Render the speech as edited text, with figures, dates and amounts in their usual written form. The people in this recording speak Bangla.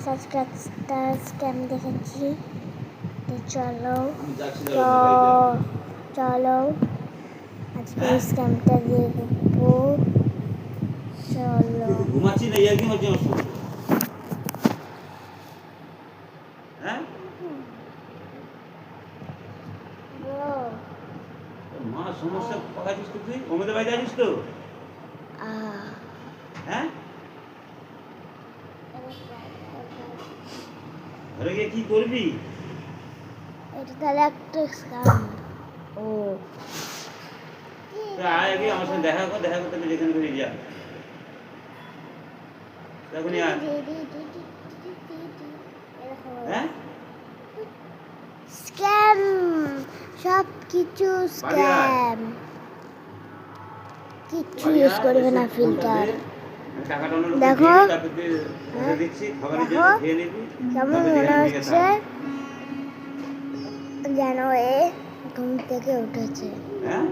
গাইস আজকে একটা স্ক্যাম দেখেছি। তো চলো চলো আজকে এই স্ক্যামটা দেখবো। চলো ঘুমাচ্ছি না ইয়ার কি হচ্ছে আমার সঙ্গে? হ্যাঁ মা সমস্যা পাকাছিস তো তুই ওমদের বাড়িতে আছিস তো? হ্যাঁ ঘরে গিয়ে কি করবি? এটা তাহলে একটা স্ক্যাম। ও আয় আগে আমার সঙ্গে দেখা কর, দেখা করতে যেখানে করে যা তখনই আয়। হ্যাঁ স্ক্যাম, সব কিছু স্ক্যাম, কিচ্ছু ইউজ করবে না ফিল্টার। দেখো দেখো কেমন মনে হচ্ছে যেন এ ঘুম থেকে উঠেছে। হ্যাঁ